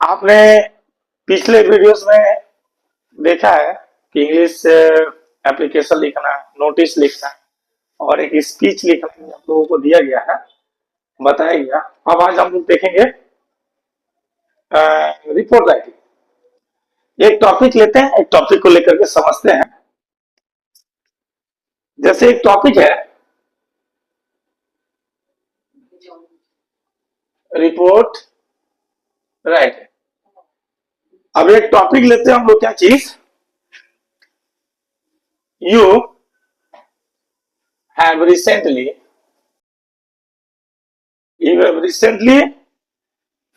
आपने पिछले वीडियोस में देखा है कि इंग्लिश एप्लीकेशन लिखना, नोटिस लिखना और एक स्पीच लिखना हम लोगों को दिया गया है, बताया गया। अब आज हम लोग देखेंगे रिपोर्ट राइटिंग। एक टॉपिक लेते हैं, एक टॉपिक को लेकर के समझते हैं। जैसे एक टॉपिक है रिपोर्ट राइटिंग। अब एक टॉपिक लेते हैं हम लोग, क्या चीज? You have recently you have recently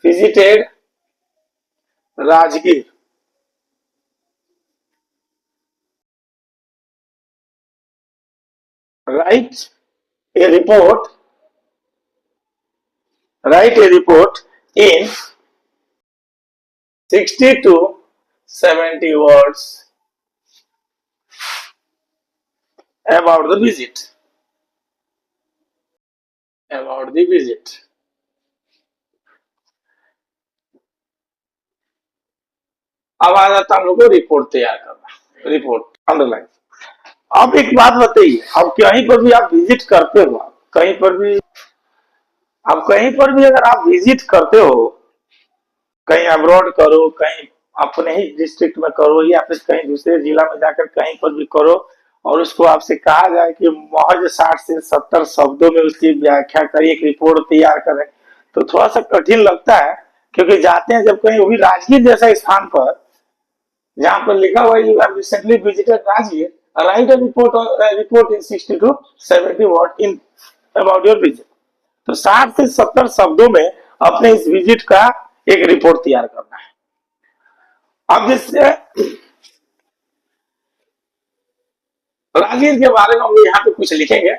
visited Rajgir. Right a report write a report in 60 to 70 words about the visit. About the visit. अब आ जाता हम लोग को रिपोर्ट तैयार करना। Report underline. अब एक बात बताइए, अब कहीं पर भी आप विजिट करते हो, कहीं पर भी, अब कहीं पर भी अगर आप विजिट करते हो, कहीं अब्रॉड करो, कहीं अपने ही डिस्ट्रिक्ट में करो या फिर कहीं दूसरे जिला में जाकर कहीं पर भी करो, और उसको आपसे कहा जाए कि महज 60 से 70 शब्दों में उसकी व्याख्या करिए, एक रिपोर्ट तैयार करें, तो थोड़ा सा कठिन लगता है। क्योंकि जाते हैं जब कहीं, वो भी राजगीर जैसा स्थान पर, जहां पर लिखा हुआ है you have recently visited Rajgir, write a report in 60 to 70 word in about your visit. तो 60 से 70 शब्दों में अपने इस विजिट का एक रिपोर्ट तैयार करना है। अब जिससे राजगीर के बारे में हम लोग यहाँ पे कुछ लिखेंगे।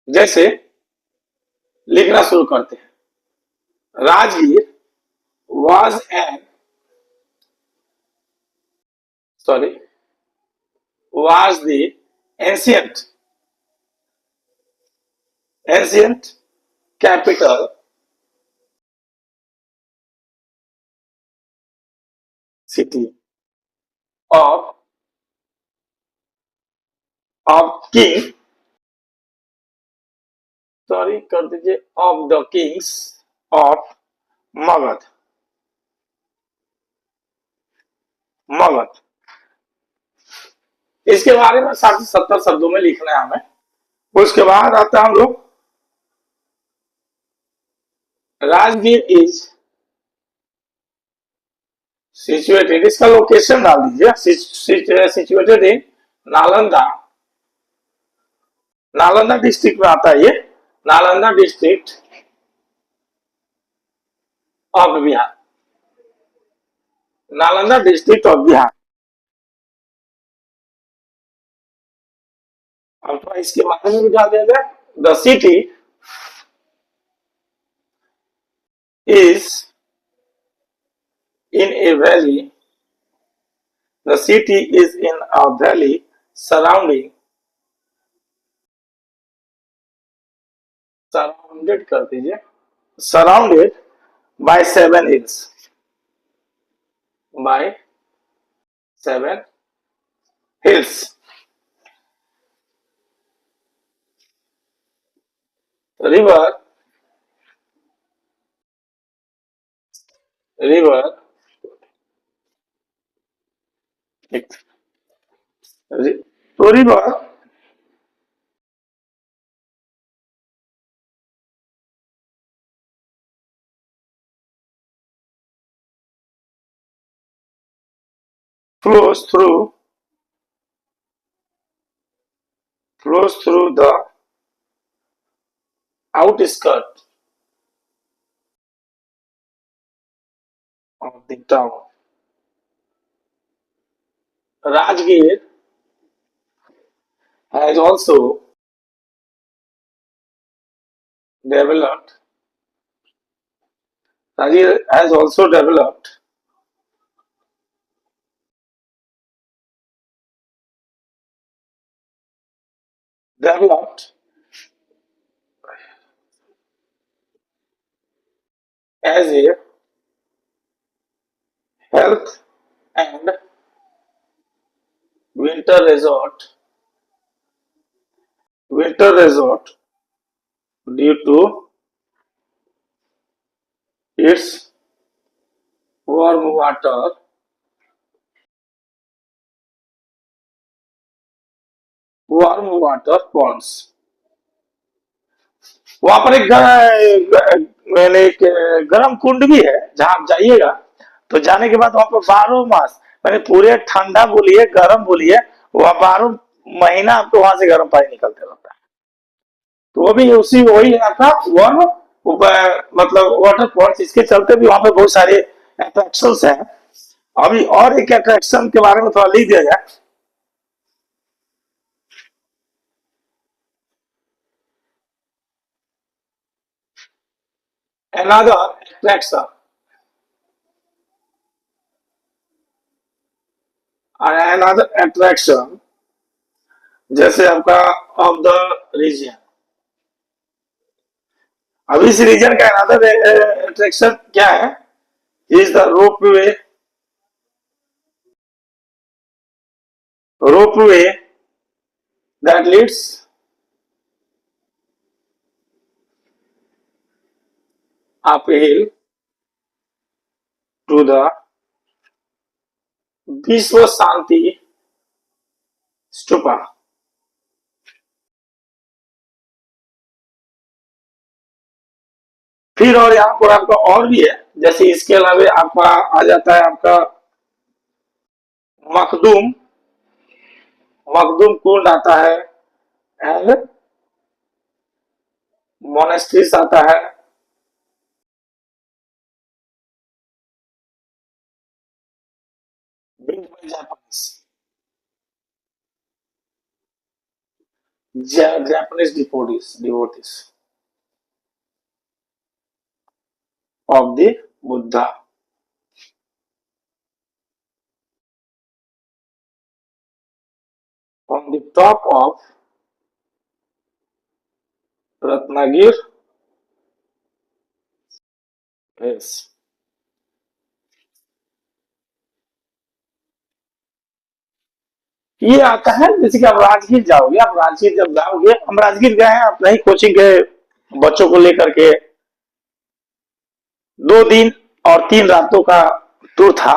जैसे लिखना शुरू करते हैं। Rajgir was an sorry was the ancient capital city of king, sorry कर दीजिए, of the Kings of Magadh. Magadh, इसके बारे में 60 से 70 शब्दों में लिखना है हमें। उसके बाद आता है हम लोग, राजगीर इज सिचुएटेड, इसका लोकेशन डाल दीजिए, situated in Nalanda. Nalanda district में आता है ये, Nalanda district of Bihar. Nalanda district of Bihar. अब तो इसके बारे में भी डाल दिया जाए। The city is in a valley, the city is in a valley surrounding, surrounded कर दीजिए, surrounded by 7 hills, by 7 hills। River river तो river flows through the outskirts of the town. Rajgir has also developed. Rajgir has also developed as a health and winter resort due to its warm water ponds। वहां पर मैंने एक गर्म कुंड भी है, जहां आप जाइएगा तो जाने के बाद वहां पर 12 मास, मैंने पूरे ठंडा बोलिए गर्म बोलिए, वह 12 महीना आपको वहां से गर्म पानी निकलते रहता है। तो वो भी उसी वही आपका वन मतलब वाटर फॉल्स, इसके चलते भी वहां पे बहुत सारे अट्रैक्शन है। अभी और एक अट्रैक्शन के बारे में थोड़ा लिख दिया जाए। another attraction another attraction जैसे आपका ऑफ द रीजन, अब इस रीजन का अनदर अट्रैक्शन क्या है, is the ropeway that leads uphill to the विश्व शांति स्तूपा। फिर और यहाँ पर आपका और भी है, जैसे इसके अलावा आपका आ जाता है आपका मखदूम मखदूम कुंड आता है, एंड मोनेस्ट्रीज आता है, built by Japanese devotees of the Buddha। On the top of Ratnagiri Hills। ये आता है जैसे कि आप राजगीर जाओगे, आप राजगीर जब जाओगे, हम राजगीर गए हैं अपने ही कोचिंग के बच्चों को लेकर के, 2 दिन और 3 रातों का टूर था।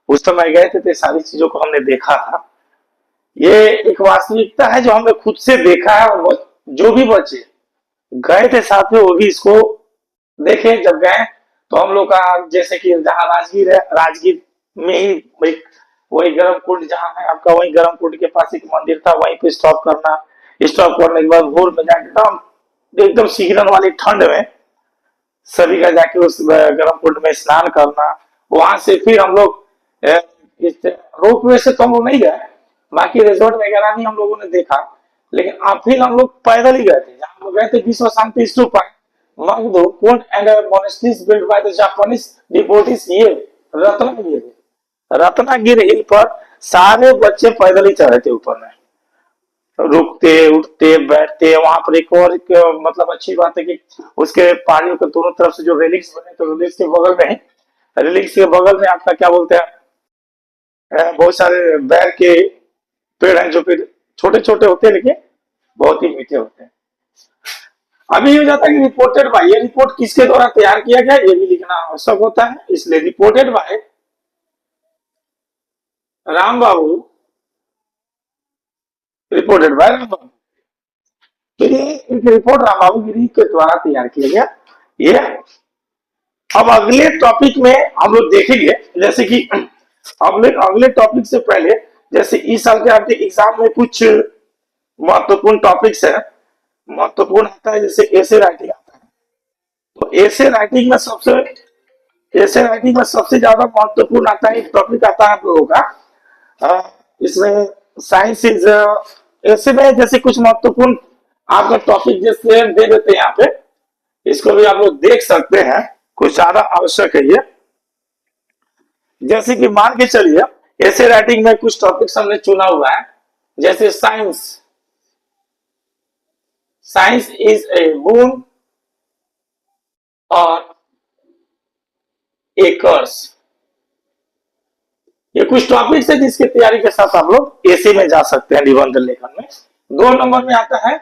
उस समय गए थे तो सारी चीजों को हमने देखा था। ये एक वास्तविकता है जो हमने खुद से देखा है, और जो भी बच्चे गए थे साथ में वो भी इसको देखे जब गए। तो हम लोग का जैसे कि जहाँ राजगीर है, राजगीर में ही वही गर्म कुंड जहाँ है आपका, वही गर्म कुंड के पास एक मंदिर था, वहीं पे स्टॉप करना। स्टॉप करने के बाद भोर में जाके एकदम एकदम सिहरन वाली ठंड में सभी का जाके उस गर्म कुंड में स्नान करना। वहां से फिर हम लोग रोप वे से तो हम लोग नहीं गए, बाकी रिजॉर्ट वगैरह भी हम लोगों ने देखा, लेकिन फिर हम लोग पैदल ही गए थे। जहाँ हम लोग गए थे विश्व शांति स्तूप, Magdo Kund and monasteries built by the Japanese devotees, ये रत्नागिरी रत्नागिरी हिल पर सारे बच्चे पैदल ही चढ़े थे ऊपर में, रुकते उठते बैठते। वहां पर एक मतलब अच्छी बात है कि उसके पहाड़ियों के दोनों तरफ से जो रेलिंग्स बने, तो रेलिंग्स के बगल में आपका क्या बोलते हैं, बहुत सारे बैर के पेड़ हैं, जो फिर छोटे छोटे होते हैं लेकिन बहुत ही मीठे होते हैं। अभी ये हो जाता है कि रिपोर्टेड बाय, ये रिपोर्ट किसके द्वारा तैयार किया गया ये भी लिखना आवश्यक होता है, इसलिए reported by Ram Babu, reported by Ram Babu. तो ये एक रिपोर्ट राम बाबू गिरी के द्वारा तैयार किया गया। ये अब अगले टॉपिक में हम लोग देखेंगे, जैसे कि अगले टॉपिक से पहले, जैसे इस साल के आपके एग्जाम में कुछ महत्वपूर्ण टॉपिक्स है, महत्वपूर्ण आता है जैसे ऐसे राइटिंग आता है। तो ऐसे राइटिंग में सबसे ज्यादा महत्वपूर्ण आता है, एक टॉपिक आता है आप लोगों का, इसमें साइंस इज, ऐसे में जैसे कुछ महत्वपूर्ण आपका टॉपिक जैसे दे देते हैं यहाँ पे, इसको भी आप लोग देख सकते हैं, कुछ ज्यादा आवश्यक है ये। जैसे कि मान के चलिए ऐसे राइटिंग में कुछ टॉपिक्स हमने चुना हुआ है, जैसे साइंस, साइंस इज ए बून और एकर्स। ये कुछ टॉपिक्स है जिसकी तैयारी के साथ आप लोग एसी में जा सकते हैं निबंध लेखन में। 2 नंबर में आता है,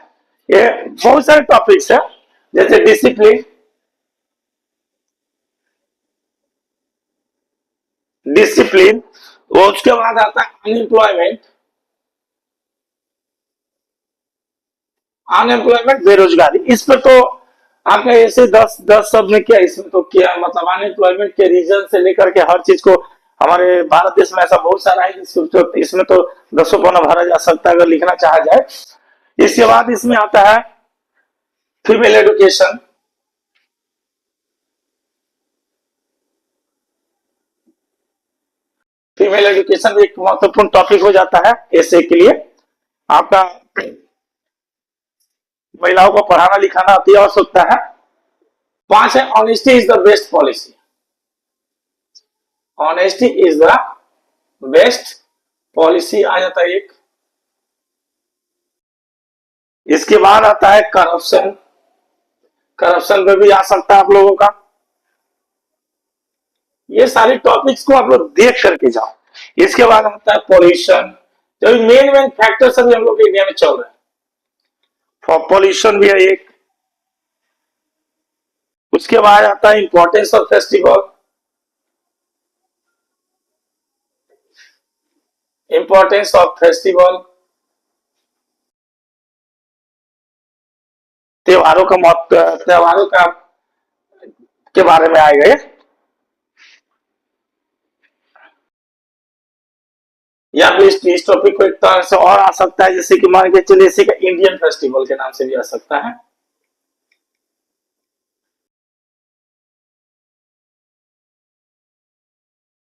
ये बहुत सारे टॉपिक्स है जैसे डिसिप्लिन, डिसिप्लिन, वो उसके बाद आता है अनएम्प्लॉयमेंट, अनएम्प्लॉयमेंट बेरोजगारी। इस पर तो आपने ऐसे 10 शब्द में किया, इसमें तो किया मतलब अनएम्प्लॉयमेंट के रीजन से लेकर के हर चीज को। हमारे भारत देश में ऐसा बहुत सारा है इसमें तो 10 पन्ना भरा जा सकता है अगर लिखना चाहा जाए। इसके बाद इसमें आता है फीमेल एजुकेशन, फीमेल एजुकेशन एक महत्वपूर्ण टॉपिक हो जाता है ऐसे के लिए। आपका महिलाओं को पढ़ाना लिखाना अति आवश्यकता है। 5 है honesty is the best policy, honesty is the best policy आ जाता है एक। इसके बाद आता है करप्शन, करप्शन में भी आ सकता है आप लोगों का। ये सारे टॉपिक्स को आप लोग देख करके जाओ। इसके बाद आता है पॉल्यूशन, जो मेन मेन फैक्टर सभी हम लोग इंडिया में चल रहे हैं, पॉल्यूशन भी है एक। उसके बाद आता है importance of festival, importance of festival, त्योहारों का महत्व, त्योहारों का के बारे में आएगा ये। या फिर इस टॉपिक को एक तरह से और आ सकता है, जैसे कि मान के चलिए इसी का इंडियन फेस्टिवल के नाम से भी आ सकता है।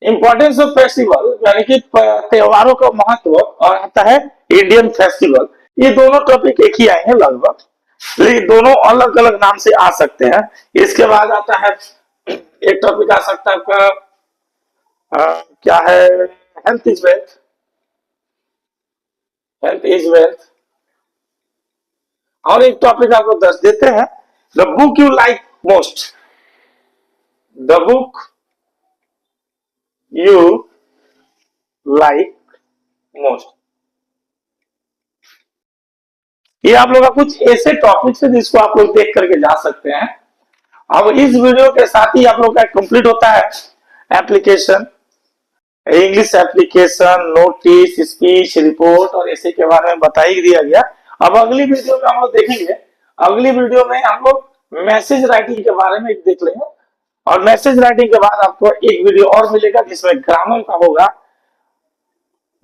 इंपॉर्टेंस ऑफ फेस्टिवल यानी कि त्योहारों का महत्व, और आता है इंडियन फेस्टिवल। ये दोनों टॉपिक एक ही आए हैं लगभग, लेकिन दोनों अलग अलग नाम से आ सकते हैं। इसके बाद आता है एक टॉपिक आ सकता है आपका, क्या है, health is wealth, health is wealth. और एक टॉपिक आपको 10 देते हैं, the book you like most, the book you like most. ये आप लोग का कुछ ऐसे टॉपिक्स है जिसको आप लोग देख करके जा सकते हैं। अब इस वीडियो के साथ ही आप लोग का कंप्लीट होता है application, English application, notice, speech, report और ऐसे के बारे में बता ही दिया गया। अब अगली वीडियो में हम लोग देखेंगे, अगली वीडियो में हम लोग मैसेज राइटिंग के बारे में देख लेंगे। और मैसेज राइटिंग के बाद आपको एक वीडियो और मिलेगा जिसमें ग्रामर का होगा।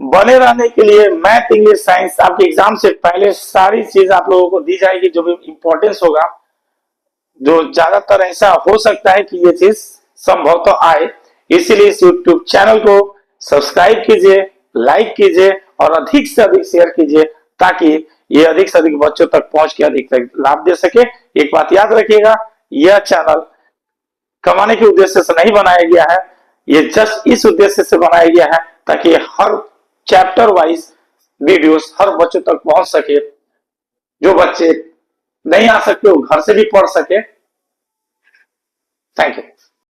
बने रहने के लिए मैथ, इंग्लिश, साइंस आपके एग्जाम से पहले सारी चीज आप लोगों को दी जाएगी, जो भी इंपॉर्टेंस होगा, जो ज्यादातर ऐसा हो सकता है कि ये चीज संभव तो आए। इसीलिए इस यूट्यूब चैनल को सब्सक्राइब कीजिए, लाइक कीजिए और अधिक से अधिक शेयर कीजिए, ताकि ये अधिक से अधिक बच्चों तक पहुंच के अधिक तक लाभ दे सके। एक बात याद रखिएगा, यह चैनल कमाने के उद्देश्य से नहीं बनाया गया है, ये जस्ट इस उद्देश्य से बनाया गया है ताकि हर चैप्टर वाइज वीडियोस हर बच्चों तक पहुंच सके। जो बच्चे नहीं आ सकते वो घर से भी पढ़ सके। Thank you.